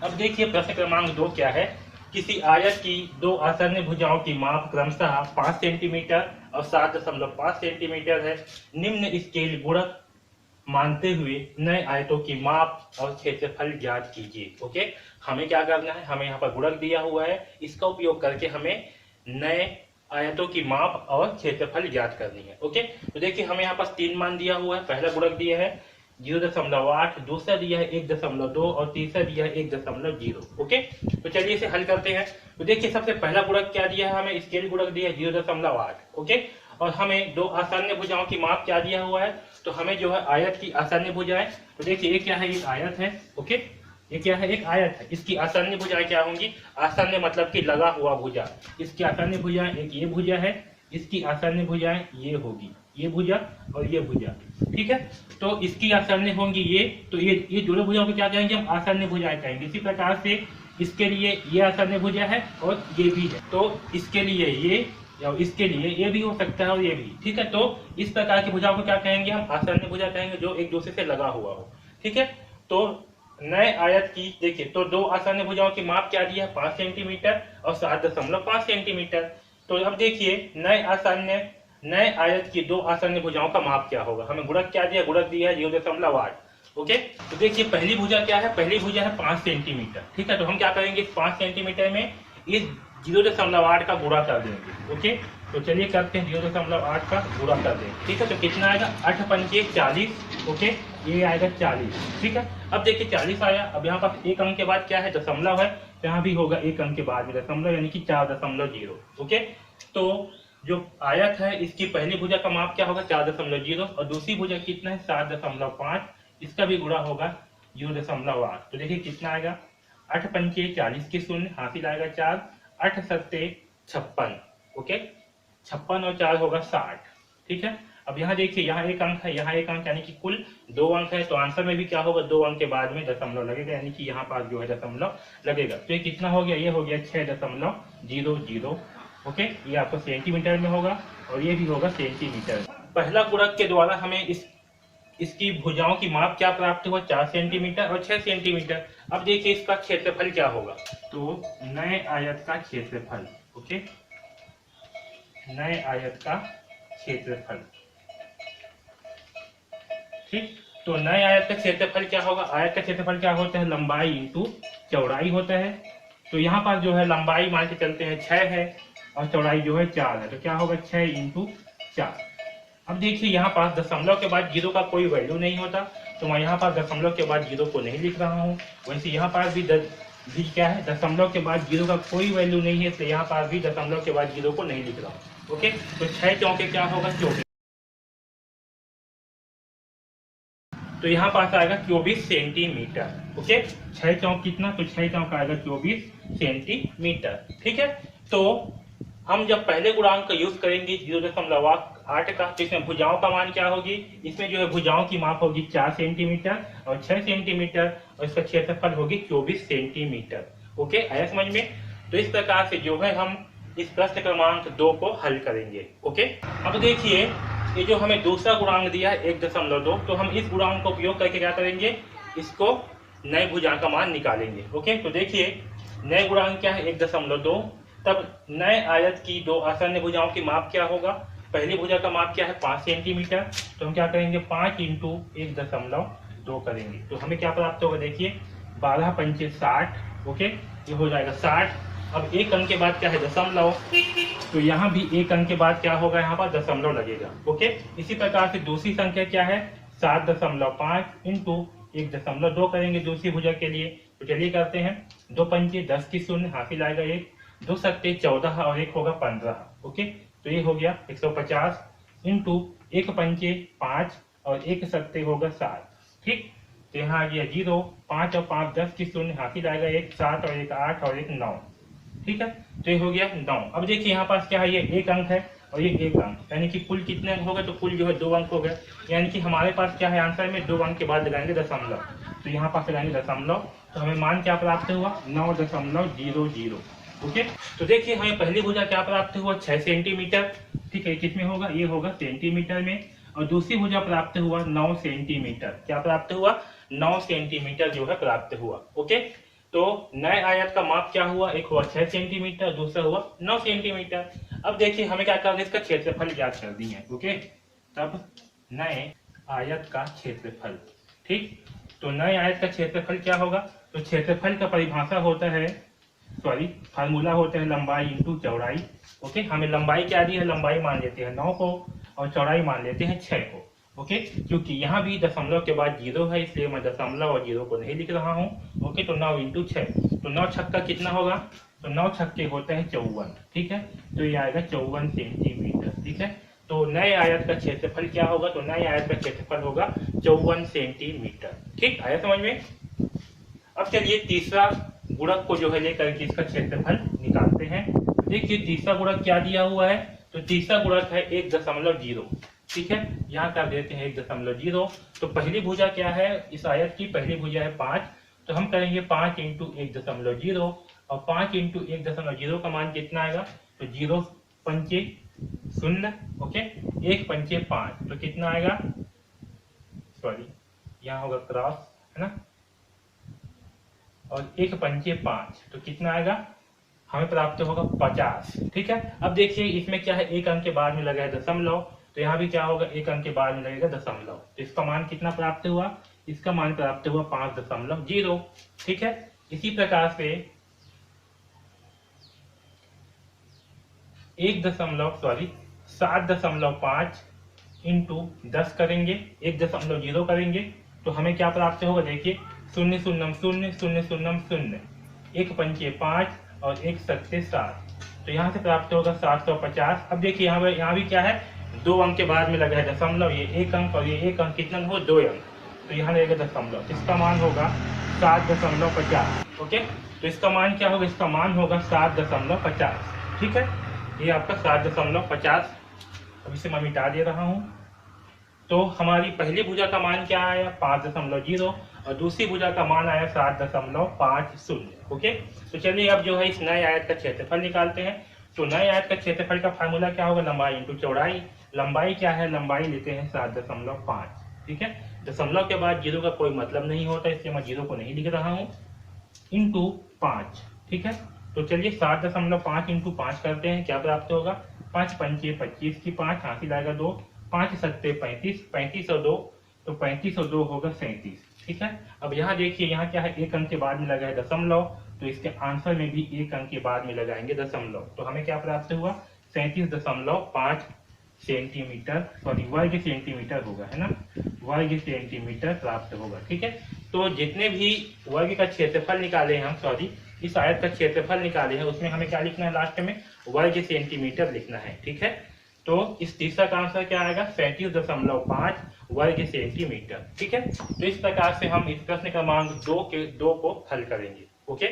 अब देखिए प्रश्न क्रमांक 2 क्या है। किसी आयत की दो आसन्न भुजाओं की माप क्रमशः 5 सेंटीमीटर और 7.5 सेंटीमीटर है। निम्न स्केल गुणक मानते हुए नए आयतों की माप और क्षेत्रफल ज्ञात कीजिए। ओके, हमें क्या करना है, हमें यहाँ पर गुणक दिया हुआ है, इसका उपयोग करके हमें नए आयतों की माप और क्षेत्रफल ज्ञात करनी है। ओके, तो देखिए हमें यहाँ पास 3 मान दिया हुआ है। पहला गुणक दिया है 0.8, दूसरा दिया है 1.2 और तीसरा दिया है 1.0। ओके, तो चलिए इसे हल करते हैं। तो देखिए सबसे पहला गुणक क्या दिया है, हमें स्केल गुणक दिया है 0.8। ओके, और हमें दो आसन्न भुजाओं की माप क्या दिया हुआ है, तो हमें जो है आयत की आसन्न भुजाएं, तो देखिए ये क्या है, एक आयत है। ओके, ये क्या है, एक आयत है। इसकी आसन्न भुजाएं क्या होंगी, आसन्न मतलब कि लगा हुआ भुजा। इसकी आसन्न भुजाएं एक ये भुजा है, इसकी आसन्न भुजाएं ये होगी, ये भुजा और ये भुजा। ठीक है, तो इसकी आसन्न होंगी ये, तो ये दोनों भुजाओं को क्या कहेंगे, हम आसन्न भुजाएं कहेंगे। इसी प्रकार से इसके लिए ये आसन्न भुजा है और ये भी है, तो इसके लिए ये या इसके लिए ये भी हो सकता है और ये भी। ठीक है, तो इस प्रकार की भुजाओं को क्या कहेंगे, हम आसन्न भुजा कहेंगे, जो एक दूसरे से लगा हुआ हो। ठीक है, तो नए आयत की देखिए, तो दो आसन्न भुजाओं की माप क्या दी है, 5 सेंटीमीटर और 7.5 सेंटीमीटर। तो अब देखिए नए आयत की दो आसन्न भुजाओं का माप क्या होगा। हमें गुणक क्या दिया, गुणक दिया है 0.8। ओके, तो देखिए पहली भुजा क्या है, पहली भुजा है 5 सेंटीमीटर। ठीक है, तो हम क्या करेंगे, 5 सेंटीमीटर में इस 0.8 का गुणा कर देंगे। ओके, तो चलिए करते हैं 0.8 का गुणा कर देंगे। ठीक है, तो कितना आएगा, 8 पंचे 40। ओके, ये आएगा 40। ठीक है, अब देखिए 40 आया। अब यहाँ पास एक अंक के बाद क्या है, दशमलव है, तो यहाँ भी होगा एक अंक के बाद में दशमलव, यानी कि 4.0। ओके, तो जो आयत है इसकी पहली भुजा का माप क्या होगा, 4.0 और दूसरी भुजा कितना है, 7.5। इसका भी गुणा होगा 0.8। तो देखिए कितना आएगा, 8 पंचे 40 के शून्य, हासिल आएगा 4, 8 सत्ते 56। ओके, 56 और 4 होगा 60। ठीक है, अब यहाँ देखिए, यहाँ एक अंक है, यहाँ एक अंक, यानी कि कुल 2 अंक है। तो आंसर में भी क्या होगा, 2 अंक के बाद में दशमलव लगेगा, यानी कि यहाँ पास जो है दशमलव लगेगा। तो ये कितना हो गया, ये हो गया 6.00। ओके, ये आपको सेंटीमीटर में होगा और ये भी होगा सेंटीमीटर। पहला गुणक के द्वारा हमें इसकी भुजाओं की माप क्या प्राप्त हुआ, 4 सेंटीमीटर और 6 सेंटीमीटर। अब देखिए इसका क्षेत्रफल क्या होगा, तो नए आयत का क्षेत्रफल। ओके, नए आयत का क्षेत्रफल। ठीक, तो नए आयत का क्षेत्रफल क्या होगा, आयत का क्षेत्रफल क्या होता है, लंबाई इंटू चौड़ाई होता है। तो यहाँ पर जो है लंबाई मान के चलते हैं 6 है और चौड़ाई जो है 4 है, तो क्या होगा 6 इंटू 4। अब देखिए यहाँ पास दशमलव के बाद 0 का कोई वैल्यू नहीं होता, तो मैं यहाँ पास दशमलव के बाद 0 को नहीं लिख रहा हूँ। वैसे यहाँ पास भी क्या है, दशमलव के बाद 0 का कोई वैल्यू नहीं है, तो यहाँ पास भी दशमलव के बाद 0 को नहीं लिख रहा हूँ। ओके, तो 6 चौके क्या होगा, 24। तो यहाँ पास आएगा 24 सेंटीमीटर। ओके, 6 चौक कितना, तो 6 चौक आएगा 24 सेंटीमीटर। ठीक है, तो हम जब पहले गुणांक का यूज करेंगे 0.8 का, तो इसमें भुजाओं का मान क्या होगी, इसमें जो है भुजाओं की माप होगी 4 सेंटीमीटर और 6 सेंटीमीटर और इसका क्षेत्रफल होगी 24 सेंटीमीटर। ओके, आया समझ में। तो इस प्रकार से जो है हम इस प्रश्न क्रमांक 2 को हल करेंगे। ओके, अब देखिए ये जो हमें दूसरा गुणांक दिया है 1.2, तो हम इस गुणांक का उपयोग करके क्या करेंगे, इसको नए भुजा का मान निकालेंगे। ओके, तो देखिए नए गुणांक क्या है, 1.2। तब नए आयत की दो आसन्न भुजाओं की माप क्या होगा, पहली भुजा का माप क्या है 5 सेंटीमीटर, तो हम क्या करेंगे 5 इंटू 1.2 करेंगे, तो हमें क्या प्राप्त होगा, देखिए 12 पंचे 60। ओके, ये हो जाएगा 60। अब एक अंक के बाद क्या है, दशमलव, तो यहाँ भी एक अंक के बाद क्या होगा, यहाँ पर दशमलव लगेगा। ओके, इसी प्रकार से दूसरी संख्या क्या है, 7.5 इंटू 1.2 करेंगे दूसरी भुजा के लिए। तो चलिए करते हैं, 2 पंचे 10 की शून्य, हासिल आएगा 1, 2 सत्ते 14 और 1 होगा 15। ओके, तो ये हो गया 150 इंटू 1 पंचे 5 और 1 सत्ते होगा 7। ठीक, तो यहाँ आ गया 0, 5 और 5 10 की शून्य, हासिल आएगा 1 7 और 1 8 और 1 9। ठीक है, तो ये हो गया 9। अब देखिए यहाँ पास क्या है, ये एक अंक है और ये एक अंक, यानी कि कुल कितने अंक हो गए, तो कुल जो है 2 अंक हो गए, यानी कि हमारे पास क्या है आंसर में 2 अंक के बाद लगाएंगे दशमलव, तो यहाँ पास लगाएंगे दशमलव, तो हमें मान क्या प्राप्त हुआ, 9.00। ओके, तो देखिए हमें पहली भुजा क्या प्राप्त हुआ, 6 सेंटीमीटर। ठीक है, किसमें होगा, ये होगा सेंटीमीटर में, और दूसरी भुजा प्राप्त हुआ 9 सेंटीमीटर। क्या प्राप्त हुआ, 9 सेंटीमीटर जो है प्राप्त हुआ। ओके, तो नए आयत का माप क्या हुआ, एक हुआ 6 सेंटीमीटर, दूसरा हुआ 9 सेंटीमीटर। अब देखिए हमें क्या करना है, इसका क्षेत्रफल ज्ञात कर दी है। ओके, तब नए आयत का क्षेत्रफल, ठीक। तो नए आयत का क्षेत्रफल क्या होगा, तो क्षेत्रफल का परिभाषा होता है, सॉरी फार्मूला होता है लंबाई इंटू चौड़ाई। ओके, हमें लंबाई क्या दी है, लंबाई मान लेते हैं 9 को और चौड़ाई मान लेते हैं 6 को। ओके, क्योंकि यहाँ भी दशमलव के बाद 0 है, इसलिए मैं दशमलव और 0 को नहीं लिख रहा हूँ। ओके, तो 9 इंटू 6, तो 9 छक्का कितना होगा, तो 9 छक्के होते हैं 54, ठीक है। तो ये आएगा 54 सेंटीमीटर, ठीक है। तो नए आयत का क्षेत्रफल क्या होगा, तो नए आयत का क्षेत्रफल होगा 54 सेंटीमीटर, ठीक, आया समझ में। अब चलिए तीसरा गुणक को जो है लेकर के इसका क्षेत्रफल निकालते हैं। देखिए तीसरा गुणक क्या दिया हुआ है, तो तीसरा गुणक है 1.0, ठीक है। यहाँ कर देते हैं 1.0। तो पहली भुजा क्या है, इस आयत की पहली भुजा है 5, तो हम करेंगे 5 इंटू 1.0 और 5 इंटू 1.0 का मान कितना आएगा, तो 0 पंचे 0, ओके, 1 पंचे 5, तो कितना आएगा, सॉरी यहाँ होगा क्रॉस, है ना, और 1 पंचे 5, तो कितना आएगा, हमें प्राप्त होगा 50, ठीक है। अब देखिए इसमें क्या है, एक अंक के बाद में लगा है दशमलव, तो यहाँ भी क्या होगा, एक अंक के बाद में लगेगा दशमलव, तो इसका मान कितना प्राप्त हुआ, इसका मान प्राप्त हुआ 5.0, ठीक है। इसी प्रकार से 7.5 इंटू 10 करेंगे, 1.0 करेंगे, तो हमें क्या प्राप्त होगा, देखिए 0 0 0 0 0 0, 1 पंचे 5 और 1 सत्ते 7, तो यहाँ से प्राप्त होगा 750। अब देखिए यहाँ भी क्या है, 2 अंक के बाद में लगा है दशमलव, ये 1 अंक और ये 1 अंक कितना हो, 2 अंक, तो यहाँ लगेगा दशमलव, इसका मान होगा 7.50। ओके, तो इसका मान क्या होगा, इसका मान होगा 7.50, ठीक है। ये आपका 7.50, अब इसे मैं मिटा दे रहा हूँ। तो हमारी पहली भुजा का मान क्या आया, 5.0 और दूसरी भुजा का मान आया 7.50। ओके, तो चलिए अब जो है इस नए आयत का क्षेत्रफल निकालते हैं। तो नए आयत का क्षेत्रफल का फार्मूला क्या होगा, लंबाई इंटू चौड़ाई। लंबाई क्या है, लंबाई लेते हैं 7.5, ठीक है। दशमलव के बाद 0 का कोई मतलब नहीं होता, इसलिए मैं 0 को नहीं लिख रहा हूँ, इंटू 5, ठीक है। तो चलिए 7.5 इंटू 5 करते हैं, क्या प्राप्त होगा, 5 पंचे 25 की 5, हासिल आएगा 2, 5 सत्ते 35, 35 और 2, तो 35 और 2 होगा 37, ठीक है। अब यहाँ देखिए, यहाँ क्या है, एक अंक के बाद में लगा है दशमलव, तो इसके आंसर में भी एक अंक के बाद में लगाएंगे दशमलव, तो हमें क्या प्राप्त हुआ, 37.5 सेंटीमीटर, सॉरी वर्ग सेंटीमीटर होगा, है ना, वर्ग सेंटीमीटर प्राप्त होगा, ठीक है। तो जितने भी वर्ग का क्षेत्रफल निकाले हैं हम, सॉरी इस आयत का क्षेत्रफल निकाले हैं, उसमें हमें क्या लिखना है, लास्ट में वर्ग सेंटीमीटर लिखना है, ठीक है। तो इस तीसरा का आंसर क्या आएगा, 37.5 वर्ग सेंटीमीटर, ठीक है। तो इस प्रकार से हम इस प्रश्न क्रमांक 2 को हल करेंगे। ओके।